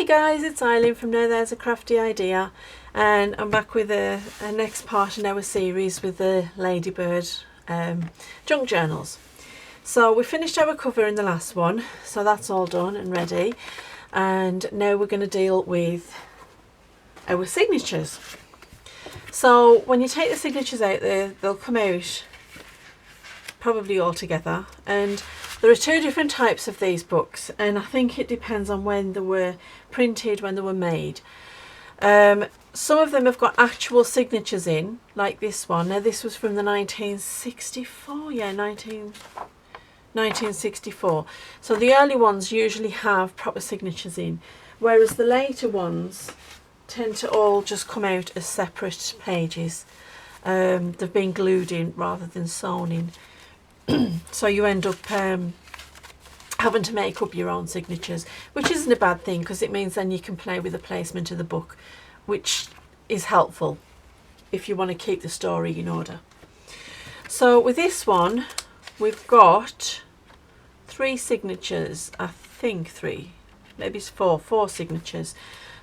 Hi guys, it's Eileen from Now There's a Crafty Idea, and I'm back with a next part in our series with the Ladybird junk journals. So we finished our cover in the last one, so that's all done and ready, and now we're going to deal with our signatures. So when you take the signatures out there, they'll come out probably all together, and there are two different types of these books, and I think it depends on when they were printed, when they were made. Some of them have got actual signatures in, like this one. Now this was from the 1964, yeah, 1964. So the early ones usually have proper signatures in, whereas the later ones tend to all just come out as separate pages. They've been glued in rather than sewn in. So you end up having to make up your own signatures, which isn't a bad thing because it means then you can play with the placement of the book, which is helpful if you want to keep the story in order. So with this one, we've got 3 signatures, I think 3, maybe it's 4 signatures.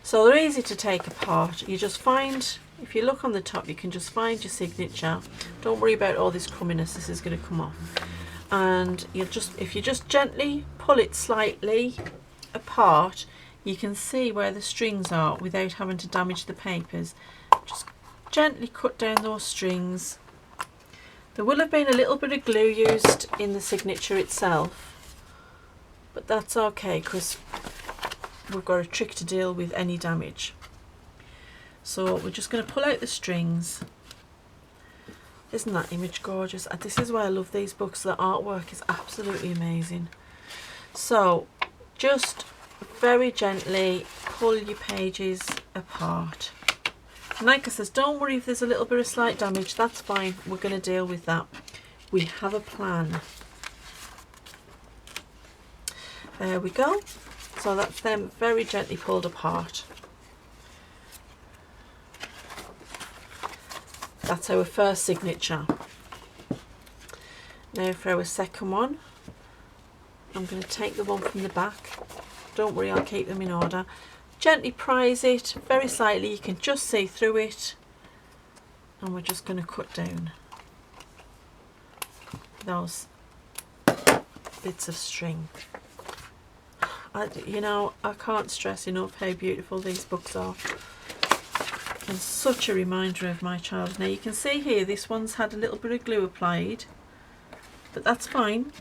So they're easy to take apart. You just find, if you look on the top, you can just find your signature. Don't worry about all this crumminess, this is going to come off. And you'll just, if you just gently pull it slightly apart, you can see where the strings are without having to damage the papers. Just gently cut down those strings. There will have been a little bit of glue used in the signature itself, but that's okay because we've got a trick to deal with any damage. So we're just going to pull out the strings. Isn't that image gorgeous? This is why I love these books. The artwork is absolutely amazing. So just very gently pull your pages apart. And like I said, don't worry if there's a little bit of slight damage, that's fine. We're going to deal with that. We have a plan. There we go. So that's them very gently pulled apart. That's our first signature. Now for our second one, I'm going to take the one from the back. Don't worry, I'll keep them in order. Gently prise it very slightly, you can just see through it, and we're just going to cut down those bits of string. You know, I can't stress enough how beautiful these books are. And such a reminder of my child. Now you can see here this one's had a little bit of glue applied, but that's fine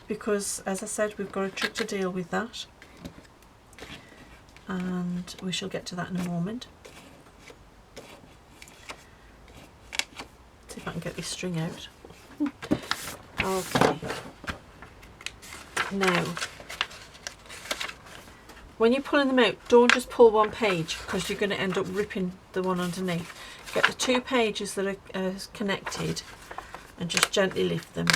because, as I said, we've got a trick to deal with that, and we shall get to that in a moment. See if I can get this string out. Okay, now when you're pulling them out, don't just pull one page because you're going to end up ripping the one underneath. Get the 2 pages that are connected and just gently lift them.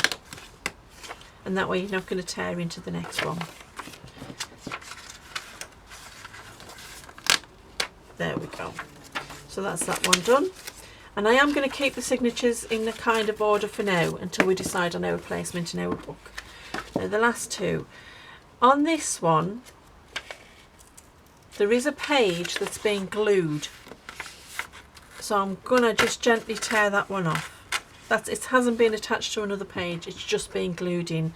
And that way you're not going to tear into the next one. There we go. So that's that one done. And I am going to keep the signatures in the kind of order for now until we decide on our placement in our book. Now the last 2. On this one, there is a page that's being glued, so I'm gonna just gently tear that one off. It hasn't been attached to another page, it's just being glued in.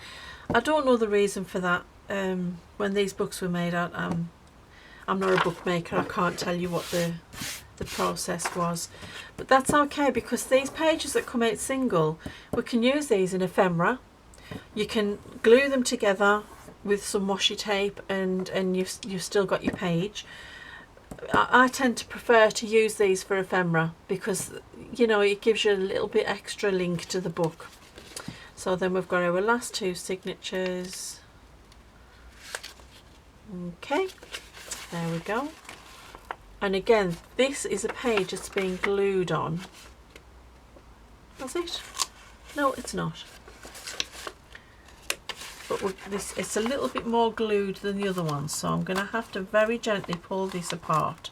I don't know the reason for that. When these books were made, I'm not a bookmaker, I can't tell you what the process was, but that's okay because these pages that come out single, we can use these in ephemera. You can glue them together with some washi tape and you've still got your page. I tend to prefer to use these for ephemera because, you know, it gives you a little bit extra link to the book. So then we've got our last 2 signatures. Okay, there we go. And again, this is a page that's being glued on. That's it? No, it's not. But it's a little bit more glued than the other ones, so I'm going to have to very gently pull this apart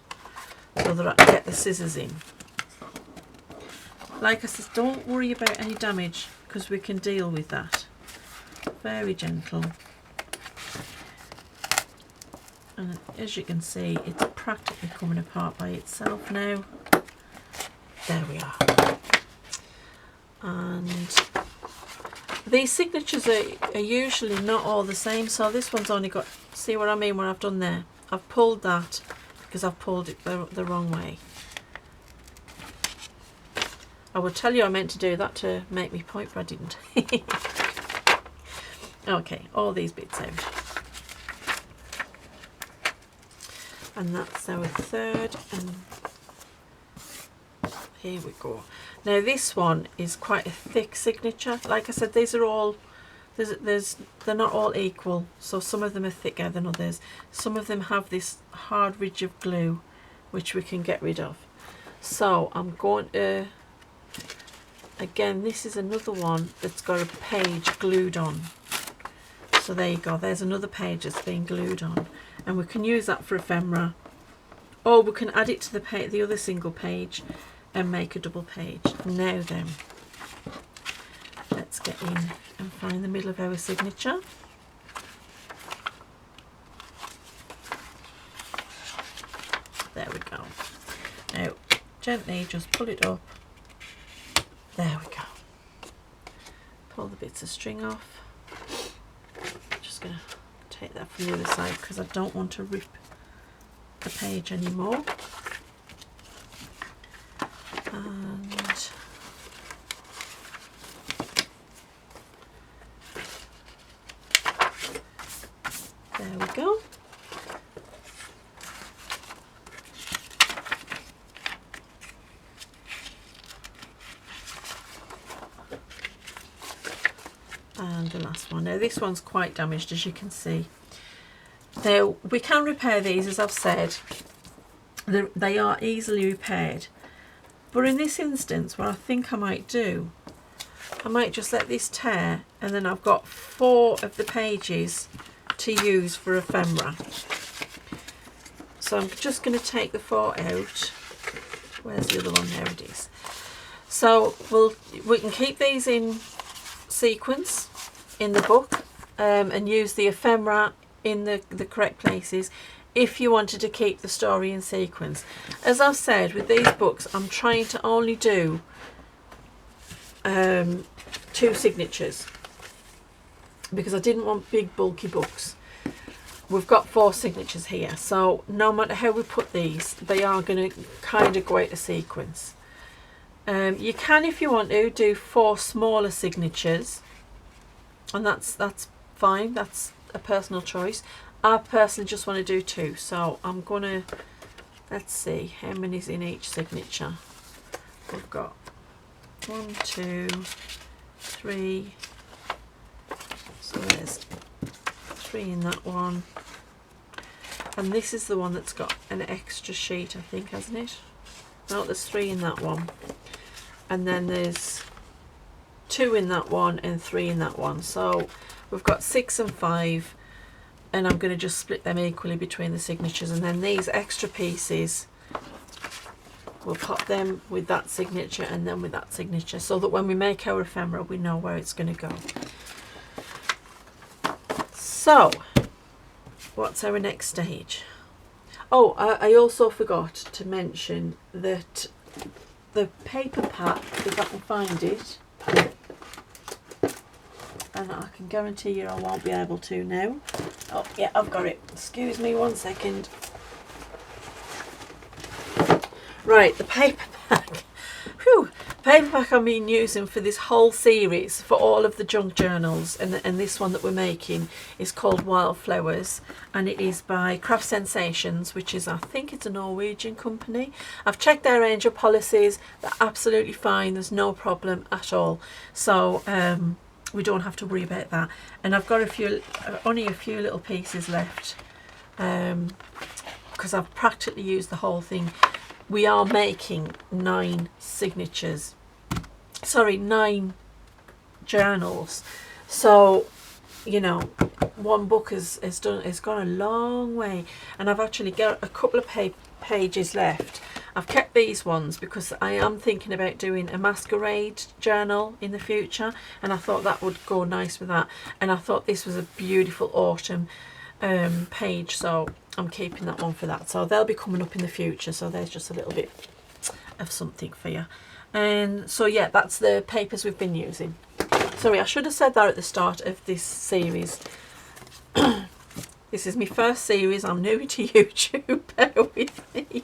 so that I can get the scissors in. Like I said, don't worry about any damage because we can deal with that. Very gentle. And as you can see, it's practically coming apart by itself now. There we are. And these signatures are usually not all the same, so this one's only got, see what I mean, what I've done there? I've pulled that because I've pulled it the wrong way. I would tell you I meant to do that to make me point, but I didn't. Okay, all these bits out. And that's our third, and here we go. Now this one is quite a thick signature. Like I said, these are all, they're not all equal, so some of them are thicker than others. Some of them have this hard ridge of glue which we can get rid of. So I'm going to, again, this is another one that's got a page glued on. So there you go, there's another page that's been glued on, and we can use that for ephemera, or we can add it to the other single page and make a double page. Now then, let's get in and find the middle of our signature. There we go. Now gently just pull it up. There we go. Pull the bits of string off. Just gonna take that from the other side because I don't want to rip the page anymore. And there we go. And the last one. Now this one's quite damaged, as you can see. Now we can repair these, as I've said. They are easily repaired. But in this instance, what I think I might do, I might just let this tear, and then I've got 4 of the pages to use for ephemera. So I'm just going to take the 4 out. Where's the other one? There it is. So we can keep these in sequence in the book, and use the ephemera in the correct places if you wanted to keep the story in sequence. As I've said, with these books, I'm trying to only do 2 signatures because I didn't want big bulky books. We've got 4 signatures here, so no matter how we put these, they are going to kind of go out of sequence. You can, if you want to, do 4 smaller signatures, and that's fine. That's a personal choice. I personally just want to do 2, so I'm gonna, let's see how many's in each signature. We've got 1, 2, 3. So there's 3 in that one, and this is the one that's got an extra sheet, I think, hasn't it? No, there's 3 in that one. And then there's 2 in that one and 3 in that one. So we've got 6 and 5, and I'm going to just split them equally between the signatures. And then these extra pieces, we'll pop them with that signature and then with that signature, so that when we make our ephemera, we know where it's going to go. So what's our next stage? Oh, I also forgot to mention that the paper pack, if I can find it, and I can guarantee you I won't be able to now. Oh yeah, I've got it. Excuse me 1 second. Right, the paper pack. Whew. Paper pack I've been using for this whole series, for all of the junk journals, and this one that we're making is called Wildflowers, and it is by Craft Sensations, which is, I think it's a Norwegian company. I've checked their range of policies. They're absolutely fine. There's no problem at all. So we don't have to worry about that. And I've got only a few little pieces left, because I've practically used the whole thing. We are making 9 signatures, sorry, 9 journals. So, you know, one book has gone a long way, and I've actually got a couple of pages left. I've kept these ones because I am thinking about doing a masquerade journal in the future, and I thought that would go nice with that. And I thought this was a beautiful autumn page, so I'm keeping that one for that. So they'll be coming up in the future. So there's just a little bit of something for you. And so yeah, that's the papers we've been using. Sorry, I should have said that at the start of this series. This is my first series. I'm new to YouTube. Bear with me.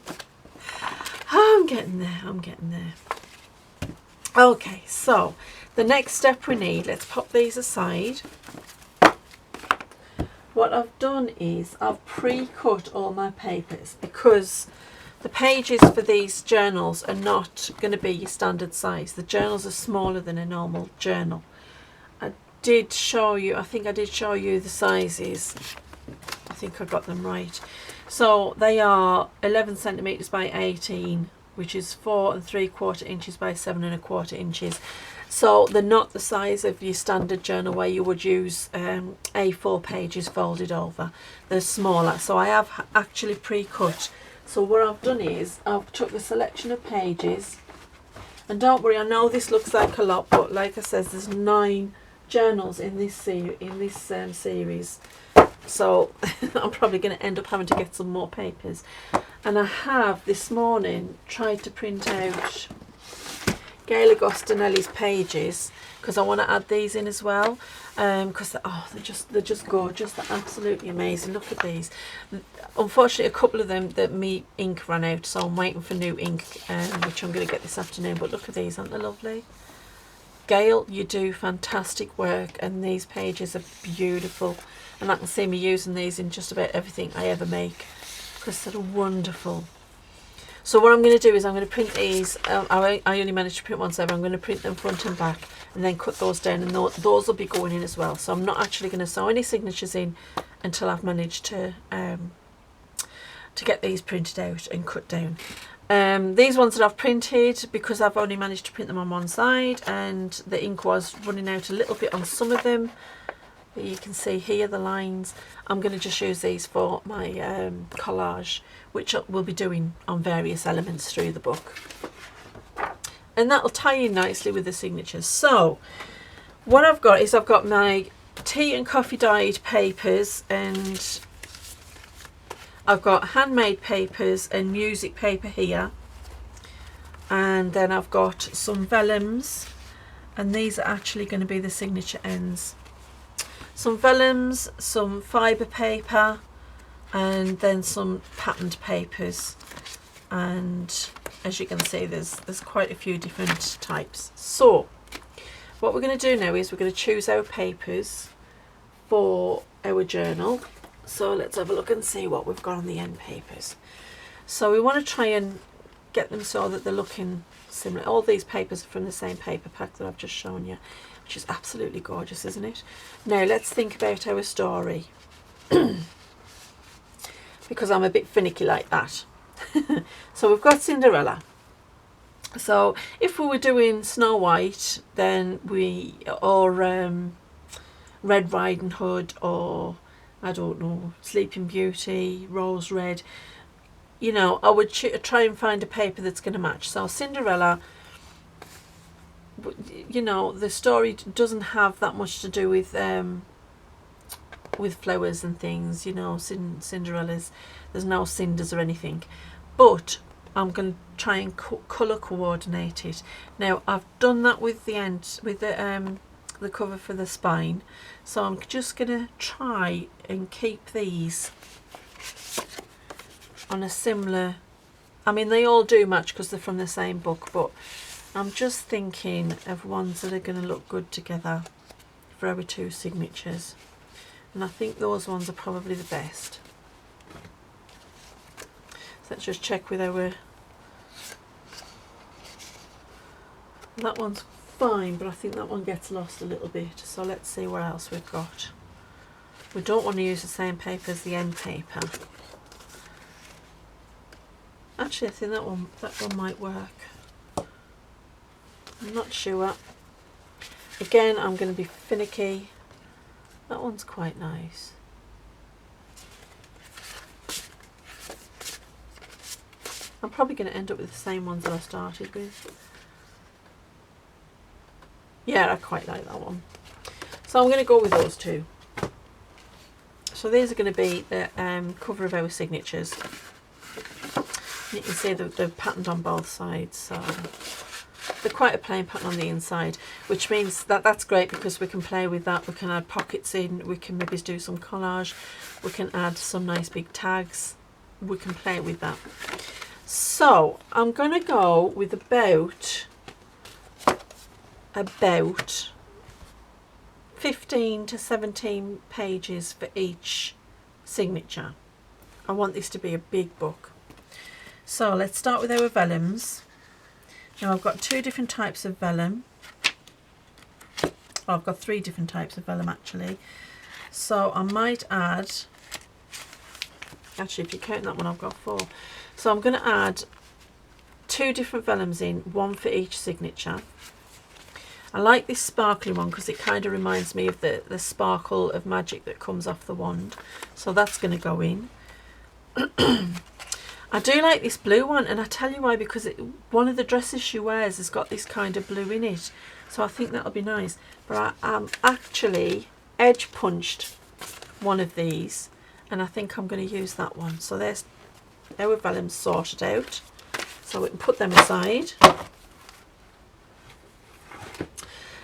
Oh, I'm getting there. I'm getting there. Okay, so the next step we need, let's pop these aside. What I've done is I've pre-cut all my papers because the pages for these journals are not going to be your standard size. The journals are smaller than a normal journal. I did show you, I think I did show you the sizes. I think I got them right. So they are 11 centimetres by 18, which is 4 3/4 inches by 7 1/4 inches. So they're not the size of your standard journal where you would use A4 pages folded over. They're smaller. So I have actually pre-cut. So what I've done is I've took a selection of pages, and don't worry, I know this looks like a lot, but like I said, there's 9 journals in this series. So I'm probably going to end up having to get some more papers. And I have this morning tried to print out Gail Agostinelli's pages because I want to add these in as well, because they're just gorgeous. They're absolutely amazing. Look at these. Unfortunately, a couple of them, that me ink ran out, so I'm waiting for new ink, which I'm going to get this afternoon. But look at these, aren't they lovely? Gail, you do fantastic work, and these pages are beautiful, and I can see me using these in just about everything I ever make because they're wonderful. So what I'm going to do is I'm going to print these. I only managed to print one, so I'm going to print them front and back and then cut those down, and those will be going in as well. So I'm not actually going to sew any signatures in until I've managed to get these printed out and cut down. These ones that I've printed, because I've only managed to print them on one side and the ink was running out a little bit on some of them, but you can see here the lines. I'm going to just use these for my collage, which we'll be doing on various elements through the book, and that'll tie in nicely with the signatures. So what I've got is I've got my tea and coffee dyed papers, and I've got handmade papers and music paper here, and then I've got some vellums, and these are actually going to be the signature ends. Some vellums, some fibre paper, and then some patterned papers. And as you can see, there's quite a few different types. So what we're going to do now is we're going to choose our papers for our journal. So let's have a look and see what we've got on the end papers. So we want to try and get them so that they're looking similar. All these papers are from the same paper pack that I've just shown you, which is absolutely gorgeous, isn't it? Now let's think about our story. Because I'm a bit finicky like that. So we've got Cinderella. So if we were doing Snow White, then or Red Riding Hood, or I don't know, Sleeping Beauty, Rose Red, you know, I would try and find a paper that's going to match. So Cinderella, you know, the story doesn't have that much to do with flowers and things, you know. Cinderella's, there's no cinders or anything, but I'm going to try and colour coordinate it. Now I've done that with the end, with the cover for the spine, so I'm just going to try and keep these on a similar, I mean they all do match because they're from the same book, but I'm just thinking of ones that are going to look good together for our 2 signatures, and I think those ones are probably the best. So let's just check with our, that one's fine, but I think that one gets lost a little bit, so let's see what else we've got. We don't want to use the same paper as the end paper. Actually, I think that one might work. I'm not sure. Again, I'm going to be finicky. That one's quite nice. I'm probably going to end up with the same ones that I started with. Yeah, I quite like that one. So I'm going to go with those 2. So these are going to be the cover of our signatures. You can see they're patterned on both sides, so they're quite a plain pattern on the inside, which means that that's great because we can play with that. We can add pockets in, we can maybe do some collage, we can add some nice big tags, we can play with that. So I'm going to go with about 15 to 17 pages for each signature. I want this to be a big book. So let's start with our vellums. Now I've got two different types of vellum. Oh, I've got three different types of vellum actually. So I might add, actually if you count that one I've got four. So I'm going to add two different vellums in, one for each signature. I like this sparkly one because it kind of reminds me of the sparkle of magic that comes off the wand. So that's going to go in. I do like this blue one, and I tell you why, because one of the dresses she wears has got this kind of blue in it. So I think that'll be nice. But I actually edge punched one of these, and I think I'm going to use that one. So there's our vellums sorted out. So we can put them aside.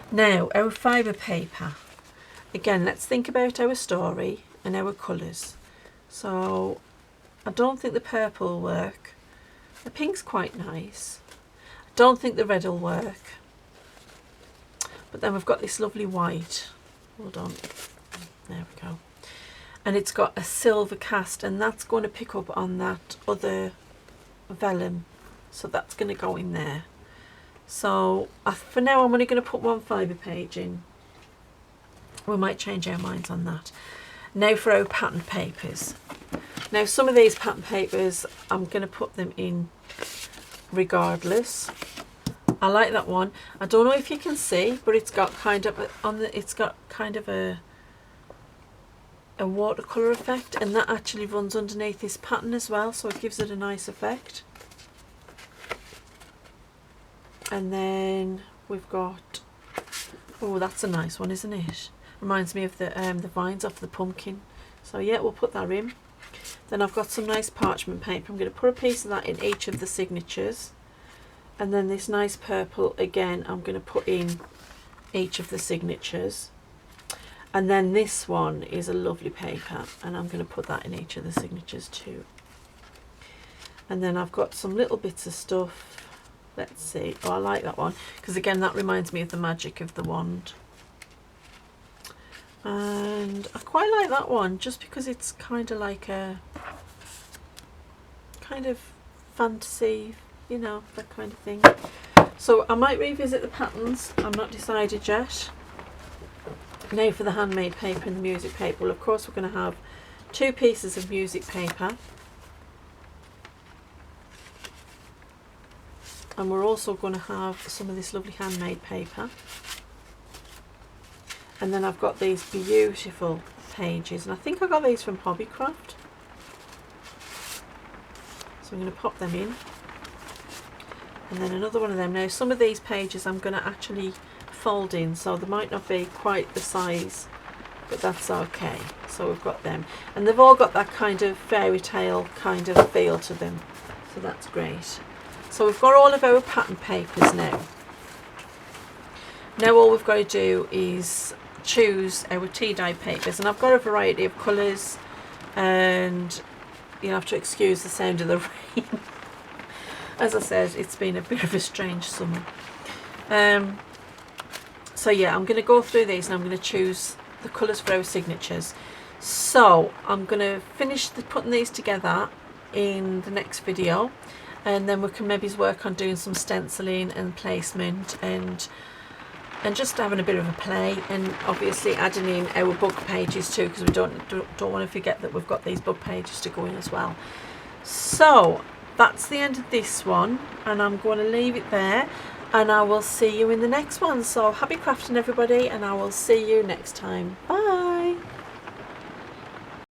Now, our fibre paper. Again, let's think about our story and our colours. So, I don't think the purple will work. The pink's quite nice. I don't think the red will work. But then we've got this lovely white. Hold on. There we go. And it's got a silver cast, and that's going to pick up on that other vellum. So that's going to go in there. So for now I'm only going to put one fibre page in. We might change our minds on that. Now for our pattern papers. Now some of these pattern papers I'm going to put them in regardless. I like that one. I don't know if you can see, but it's got kind of a watercolour effect, and that actually runs underneath this pattern as well, so it gives it a nice effect. And then we've got, oh, that's a nice one, isn't it? Reminds me of the vines off the pumpkin. So yeah, we'll put that in. Then I've got some nice parchment paper. I'm going to put a piece of that in each of the signatures. And then this nice purple, again, I'm going to put in each of the signatures. And then this one is a lovely paper, and I'm going to put that in each of the signatures too. And then I've got some little bits of stuff. Let's see. Oh, I like that one because again that reminds me of the magic of the wand. And I quite like that one just because it's kind of like a kind of fantasy, you know, that kind of thing. So I might revisit the patterns. I'm not decided yet. Now for the handmade paper and the music paper. Well, of course we're going to have two pieces of music paper. And we're also going to have some of this lovely handmade paper. And then I've got these beautiful pages. And I think I got these from Hobbycraft. So I'm going to pop them in. And then another one of them. Now some of these pages I'm going to actually fold in. So they might not be quite the size. But that's okay. So we've got them. And they've all got that kind of fairy tale kind of feel to them. So that's great. So we've got all of our pattern papers now. Now all we've got to do is choose our tea dye papers, and I've got a variety of colours, and you'll have to excuse the sound of the rain. As I said, it's been a bit of a strange summer. So yeah, I'm going to go through these and I'm going to choose the colours for our signatures. So I'm going to finish putting these together in the next video. And then we can maybe work on doing some stenciling and placement and just having a bit of a play, and obviously adding in our book pages too, because we don't want to forget that we've got these book pages to go in as well. So that's the end of this one, and I'm going to leave it there, and I will see you in the next one. So happy crafting everybody, and I will see you next time. Bye.